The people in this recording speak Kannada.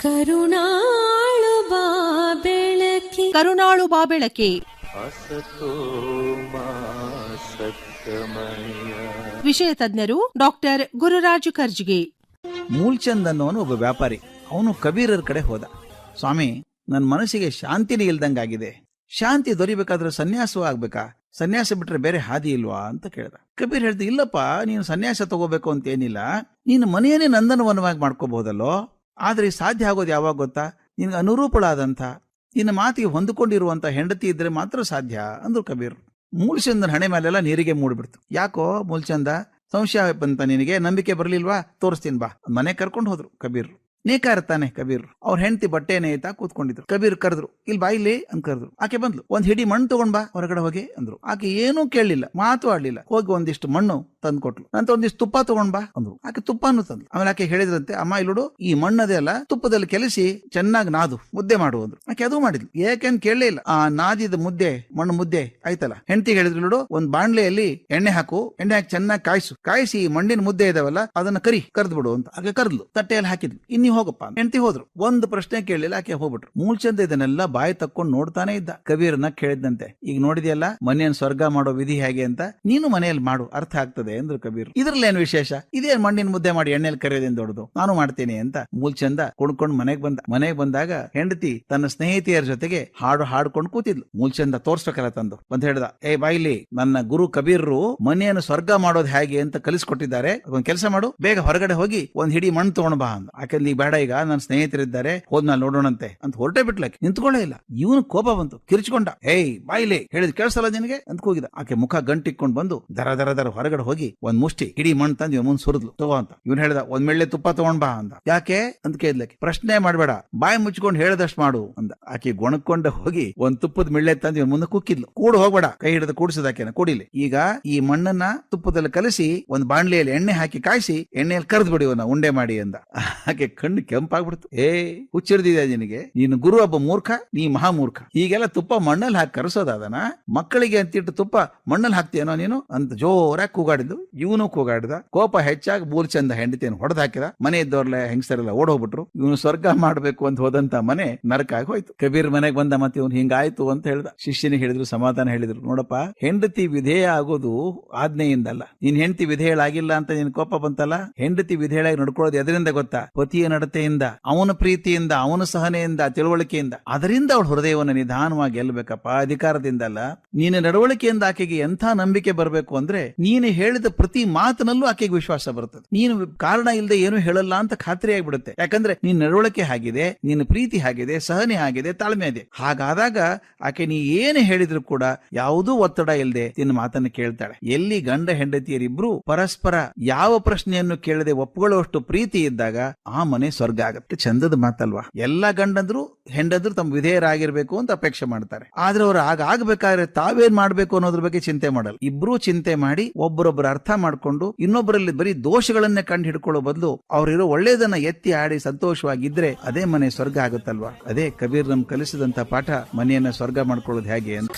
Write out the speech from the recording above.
ಕರುಣಾಳು ಬಾ ಬೆಳಕಿ ಕರುಣಾಳು ಬಾ ಬೆಳಕಿ. ವಿಷಯ ತಜ್ಞರು ಡಾಕ್ಟರ್ ಗುರುರಾಜು ಕರ್ಜಿಗೆ. ಮೂಲ್ಚಂದ್ ಅನ್ನೋನು ಒಬ್ಬ ವ್ಯಾಪಾರಿ. ಅವನು ಕಬೀರರ ಕಡೆ ಹೋದ. ಸ್ವಾಮಿ, ನನ್ನ ಮನಸ್ಸಿಗೆ ಶಾಂತಿನೇ ಇಲ್ದಂಗಾಗಿದೆ. ಶಾಂತಿ ದೊರಿಬೇಕಾದ್ರೆ ಸನ್ಯಾಸ ಆಗ್ಬೇಕಾ? ಸನ್ಯಾಸ ಬಿಟ್ರೆ ಬೇರೆ ಹಾದಿ ಇಲ್ವಾ ಅಂತ ಕೇಳ್ದ. ಕಬೀರ್ ಹೇಳ್ದ, ಇಲ್ಲಪ್ಪ, ನೀನು ಸನ್ಯಾಸ ತಗೋಬೇಕು ಅಂತ ಏನಿಲ್ಲ. ನೀನು ಮನೆಯನ್ನೇ ನಂದನವನವಾಗಿ ಮಾಡ್ಕೋಬಹುದಲ್ಲೋ. ಆದ್ರೆ ಸಾಧ್ಯ ಆಗೋದು ಯಾವಾಗ ಗೊತ್ತಾ? ನಿನ್ಗೆ ಅನುರೂಪಳಾದಂಥ, ನಿನ್ನ ಮಾತಿಗೆ ಹೊಂದಿಕೊಂಡಿರುವಂತ ಹೆಂಡತಿ ಇದ್ರೆ ಮಾತ್ರ ಸಾಧ್ಯ ಅಂದ್ರು ಕಬೀರ್. ಮೂಲ್ಚಂದನ ಹಣೆ ಮೇಲೆಲ್ಲ ನೀರಿಗೆ ಮೂಡ್ಬಿಡ್ತು. ಯಾಕೋ ಮೂಲ್ಚಂದ, ಸಂಶಯ ಬಂತ ನಿನಗೆ? ನಂಬಿಕೆ ಬರ್ಲಿಲ್ವಾ? ತೋರಿಸ್ತೀನಿ ಬಾ. ಮನೆ ಕರ್ಕೊಂಡು ಹೋದ್ರು ಕಬೀರ್. ನೇಕಾರ ತಾನೆ ಕಬೀರ್. ಅವ್ರ ಹೆಂಡತಿ ಬಟ್ಟೆ ನೇಯ್ತಾ ಕೂತ್ಕೊಂಡಿದ್ರು. ಕಬೀರ್ ಕರೆದ್ರು, ಇಲ್ಲಿ ಬಾ ಇಲ್ಲಿ ಅಂತ ಕರೆದ್ರು. ಆಕೆ ಬಂದ್ಲು. ಒಂದ್ ಹಿಡಿ ಮಣ್ಣು ತಗೊಂಡ್ ಬಾ ಹೊರಗಡೆ ಹೋಗಿ ಅಂದ್ರು. ಆಕೆ ಏನೂ ಕೇಳಲಿಲ್ಲ, ಮಾತು ಆಡ್ಲಿಲ್ಲ. ಹೋಗಿ ಒಂದಿಷ್ಟು ಮಣ್ಣು ತಂದು ಕೊಟ್ಲು. ನಂತ ಒಂದಿಷ್ಟು ತುಪ್ಪ ತಗೊಂಡ್ ಬಾ ಅಂದ್ರು. ಆಕೆ ತುಪ್ಪನೂ ತಂದ್ಲು. ಆಮೇಲೆ ಆಕೆ ಹೇಳಿದ್ರಂತೆ, ಅಮ್ಮ ಇಲ್ಲೋಡು, ಈ ಮಣ್ಣದೇ ಅಲ್ಲ, ತುಪ್ಪದಲ್ಲಿ ಕೆಲಸಿ ಚೆನ್ನಾಗಿ ನಾದು ಮುದ್ದೆ ಮಾಡು ಅಂದ್ರು. ಆಕೆ ಅದು ಮಾಡಿದ್ಲು. ಏಕೆಂತ ಕೇಳಲೇ ಇಲ್ಲ. ಆ ನಾದಿದ ಮುದ್ದೆ, ಮಣ್ಣು ಮುದ್ದೆ ಆಯ್ತಲ್ಲ, ಹೆಂಡತಿಗೆ ಹೇಳಿದ್ರು, ಇಲ್ಲೋಡು, ಒಂದ್ ಬಾಣ್ಲೆಯಲ್ಲಿ ಎಣ್ಣೆ ಹಾಕು, ಎಣ್ಣೆ ಹಾಕಿ ಚೆನ್ನಾಗಿ ಕಾಯಿಸಿ ಮಣ್ಣಿನ ಮುದ್ದೆ ಇದಾವಲ್ಲ ಅದನ್ನ ಕರ್ದು ಬಿಡು ಅಂತ. ಆಕೆ ಕರ್ದ್ಲು, ತಟ್ಟೆಯಲ್ಲಿ ಹಾಕಿದ್ಲು. ಇನ್ನಿ ಹೋಗಪ್ಪ. ಹೆಂಡತಿ ಹೋದ್ರು. ಒಂದು ಪ್ರಶ್ನೆ ಕೇಳಲಿಲ್ಲ, ಆಕೆ ಹೋಗ್ಬಿಟ್ರು. ಮೂಲ್ಚಂದ ಇದನ್ನೆಲ್ಲ ಬಾಯಿ ತಕ್ಕೊಂಡು ನೋಡ್ತಾನೆ ಇದ್ದ. ಕಬೀರನ ಕೇಳಿದಂತೆ, ಈಗ ನೋಡಿದ್ಯಲ್ಲ ಮನೆಯನ್ನು ಸ್ವರ್ಗ ಮಾಡೋ ವಿಧಿ ಹೇಗೆ ಅಂತ, ನೀನು ಮನೆಯಲ್ಲಿ ಮಾಡು, ಅರ್ಥ ಆಗ್ತದೆ ಅಂದ್ರು ಕಬೀರ್. ಇದ್ರಲ್ಲಿ ಏನು ವಿಶೇಷ? ಇದೇ ಮಣ್ಣಿನ ಮುದ್ದೆ ಮಾಡಿ ಎಣ್ಣೆಯಲ್ಲಿ ಕರೆಯೋದೇನು ದೊಡ್ಡದು, ನಾನು ಮಾಡ್ತೀನಿ ಅಂತ ಮೂಲ್ಚಂದ ಕುಣ್ಕೊಂಡು ಮನೆಗೆ ಬಂದ. ಮನೆಗೆ ಬಂದಾಗ ಹೆಂಡತಿ ತನ್ನ ಸ್ನೇಹಿತೆಯರ ಜೊತೆಗೆ ಹಾಡ್ಕೊಂಡು ಕೂತಿದ್ಲು. ಮೂಲ್ಚಂದ ತೋರ್ಸ್ಬೇಕಲ್ಲ ತಂದು ಬಂದ್ ಹೇಳ್ದ, ಏ ಬಾಯಿಲಿ, ನನ್ನ ಗುರು ಕಬೀರ್ರು ಮನೆಯನ್ನು ಸ್ವರ್ಗ ಮಾಡೋದು ಹೇಗೆ ಅಂತ ಕಲಿಸ್ಕೊಟ್ಟಿದ್ದಾರೆ. ಒಂದ್ ಕೆಲಸ ಮಾಡು, ಬೇಗ ಹೊರಗಡೆ ಹೋಗಿ ಒಂದ್ ಹಿಡಿ ಮಣ್ಣು ತಗೊಂಡ್ ಬಾ ಅಂದ. ಯಾಕಂದ್ರೆ ಬೇಡ, ಈಗ ನನ್ನ ಸ್ನೇಹಿತರಿದ್ದಾರೆ, ಹೋದ್ಮೇಲೆ ನೋಡೋಣಂತೆ ಅಂತ ಹೊರಟೆ ಬಿಟ್ಲಕ್ಕೆ. ನಿಂತ್ಕೊಳ್ಳೇ ಇಲ್ಲ. ಇವನು ಕೋಪ ಬಂತು, ಕಿರ್ಚ್ಕೊಂಡ. ಏಯ್ ಬಾಯಿಲೆ, ಹೇಳಿದ್ ಕೇಳಿಸಲ್ಲ ನಿನಗೆ ಅಂತ ಕೂಗಿದ. ಆಕೆ ಮುಖ ಗಂಟಿಕ್ಕೊಂಡು ಬಂದು ದರ ದರ ದರ ಹೊರಗಡೆ ಹೋಗಿ ಒಂದ್ ಮುಷ್ಟಿ ಹಿಡಿ ಮಣ್ಣು ತಂದು ಇವನ್ ಮುಂದ್ ಸುರಿದ್ಲು. ತಗೋ ಅಂತ. ಇವನ್ ಹೇಳ್ದ, ಒಂದ್ ಮೆಳ್ಳೆ ತುಪ್ಪ ತಗೊಂಡ್ ಬಾ ಅಂದ. ಯಾಕೆ ಅಂತ ಕೇಳ್ಲಕ್ಕೆ. ಪ್ರಶ್ನೆ ಮಾಡ್ಬೇಡ, ಬಾಯಿ ಮುಚ್ಕೊಂಡು ಹೇಳದಷ್ಟು ಮಾಡು ಅಂದ. ಆಕೆ ಗೊಣಕೊಂಡ ಹೋಗಿ ಒಂದ್ ತುಪ್ಪದ ಮೆಳ್ಳೆ ತಂದು ಇವನ್ ಮುಂದೆ ಕುಕ್ಕಿದ್ಲು. ಕೂಡ ಹೋಗ್ಬೇಡ, ಕೈ ಹಿಡಿದು ಕೂಡಿಸದಾಕೆನ ಕುಡಿಲಿ. ಈಗ ಈ ಮಣ್ಣನ್ನ ತುಪ್ಪದಲ್ಲಿ ಕಲಸಿ ಒಂದ್ ಬಾಣ್ಲಿಯಲ್ಲಿ ಎಣ್ಣೆ ಹಾಕಿ ಕಾಯಿಸಿ ಎಣ್ಣೆಯಲ್ಲಿ ಕರೆದು ಬಿಡಿ ಇವನ್ನ ಉಂಡೆ ಮಾಡಿ ಅಂದ. ಆಕೆ ಕಣ್ಣು ಕೆಂಪಾಗ್ಬಿಡ್ತು. ಹುಚ್ಚಿಡ್ದಿದೆ ನಿನಗೆ, ನೀನು ಗುರು ಒಬ್ಬ ಮೂರ್ಖ, ನೀ ಮಹಾಮೂರ್ಖ. ಹೀಗೆಲ್ಲ ತುಪ್ಪ ಮಣ್ಣಲ್ಲಿ ಹಾಕಿ ಕರೆಸೋದಾದನ? ಮಕ್ಕಳಿಗೆ ಅಂತಿಟ್ಟು ತುಪ್ಪ ಮಣ್ಣಲ್ಲಿ ಹಾಕ್ತೀಯನೋ ನೀನು ಅಂತ ಜೋರಾಗಿ ಕೂಗಾಡಿದ್ದು. ಇವನು ಕೂಗಾಡಿದ. ಕೋಪ ಹೆಚ್ಚಾಗಿ ಮೂಲ್ಚಂದ ಹೆಂಡತಿಯನ್ನು ಹೊಡೆದು ಹಾಕಿದ. ಮನೆ ಇದ್ದವ್ರಲ್ಲ ಹೆಂಗಸರೆಲ್ಲ ಓಡೋಗ್ಬಿಟ್ರು. ಇವನು ಸ್ವರ್ಗ ಮಾಡ್ಬೇಕು ಅಂತ ಹೋದಂತ ಮನೆ ನರಕ ಆಗಿ ಹೋಯ್ತು. ಕಬೀರ್ ಮನೆಗೆ ಬಂದ. ಮತ್ತೆ ಇವನು ಹಿಂಗಾಯ್ತು ಅಂತ ಹೇಳ್ದ. ಶಿಷ್ಯನಿಗೆ ಹೇಳಿದ್ರು, ಸಮಾಧಾನ ಹೇಳಿದ್ರು, ನೋಡಪ್ಪ, ಹೆಂಡತಿ ವಿಧೇಯ ಆಗೋದು ಆಜ್ಞೆಯಿಂದಲ್ಲ. ನೀನ್ ಹೆಂಡತಿ ವಿಧೇಯಳಾಗಿಲ್ಲ ಅಂತ ನಿನ್ ಕೋಪ ಬಂತಲ್ಲ, ಹೆಂಡತಿ ವಿಧೇಯಳಾಗಿ ನಡ್ಕೊಳ್ಳೋದು ಎದರಿಂದ ಗೊತ್ತಾ? ಪತಿಯ ನಡತೆಯಿಂದ, ಅವನ ಪ್ರೀತಿಯಿಂದ, ಅವನ ಸಹನೆಯಿಂದ, ತಿಳುವಳಿಕೆಯಿಂದ. ಅದರಿಂದ ಅವಳ ಹೃದಯವನ್ನು ನಿಧಾನವಾಗಿ ಗೆಲ್ಲಬೇಕಪ್ಪ, ಅಧಿಕಾರದಿಂದ ಅಲ್ಲ. ನೀನು ನಡವಳಿಕೆಯಿಂದ ಆಕೆಗೆ ಎಂಥ ನಂಬಿಕೆ ಬರಬೇಕು ಅಂದ್ರೆ, ನೀನು ಹೇಳಿದ ಪ್ರತಿ ಮಾತಿನಲ್ಲೂ ಆಕೆಗೆ ವಿಶ್ವಾಸ ಬರ್ತದೆ. ನೀನು ಕಾರಣ ಇಲ್ಲದೆ ಏನು ಹೇಳಲ್ಲ ಅಂತ ಖಾತ್ರಿ ಆಗಿಬಿಡುತ್ತೆ. ಯಾಕಂದ್ರೆ ನೀನ್ ನಡವಳಿಕೆ ಆಗಿದೆ, ನಿನ್ನ ಪ್ರೀತಿ ಆಗಿದೆ, ಸಹನೆ ಆಗಿದೆ, ತಾಳ್ಮೆ ಇದೆ. ಹಾಗಾದಾಗ ಆಕೆ ನೀ ಏನು ಹೇಳಿದ್ರು ಕೂಡ ಯಾವುದೂ ಒತ್ತಡ ಇಲ್ಲದೆ ನಿನ್ನ ಮಾತನ್ನು ಕೇಳ್ತಾಳೆ. ಎಲ್ಲಿ ಗಂಡ ಹೆಂಡತಿಯರಿಬ್ರು ಪರಸ್ಪರ ಯಾವ ಪ್ರಶ್ನೆಯನ್ನು ಕೇಳದೆ ಒಪ್ಕೊಳ್ಳುವಷ್ಟು ಪ್ರೀತಿ ಇದ್ದಾಗ ಆ ಮನೆ ಸ್ವರ್ಗ ಆಗತ್ತೆ. ಚಂದದ ಮಾತಲ್ವಾ? ಎಲ್ಲಾ ಗಂಡಂದ್ರು ಹೆಂಡಂದ್ರು ತಮ್ಮ ವಿಧೇಯರಾಗಿರ್ಬೇಕು ಅಂತ ಅಪೇಕ್ಷೆ ಮಾಡ್ತಾರೆ. ಆದ್ರೆ ಅವ್ರು ಆಗ್ಬೇಕಾದ್ರೆ ತಾವೇನ್ ಮಾಡ್ಬೇಕು ಅನ್ನೋದ್ರ ಬಗ್ಗೆ ಚಿಂತೆ ಮಾಡಲ್ಲ. ಇಬ್ರು ಚಿಂತೆ ಮಾಡಿ ಒಬ್ಬರೊಬ್ಬರ ಅರ್ಥ ಮಾಡ್ಕೊಂಡು ಇನ್ನೊಬ್ಬರಲ್ಲಿ ಬರೀ ದೋಷಗಳನ್ನೇ ಕಂಡು ಹಿಡ್ಕೊಳ್ಳೋ ಬದಲು ಅವ್ರಿರೋ ಒಳ್ಳೇದನ್ನ ಎತ್ತಿ ಆಡಿ ಸಂತೋಷವಾಗಿದ್ರೆ ಅದೇ ಮನೆ ಸ್ವರ್ಗ ಆಗುತ್ತಲ್ವಾ? ಅದೇ ಕಬೀರ್ ನಮ್ ಕಲಿಸಿದಂತ ಪಾಠ, ಮನೆಯನ್ನ ಸ್ವರ್ಗ ಮಾಡ್ಕೊಳ್ಳೋದು ಹೇಗೆ ಅಂತ.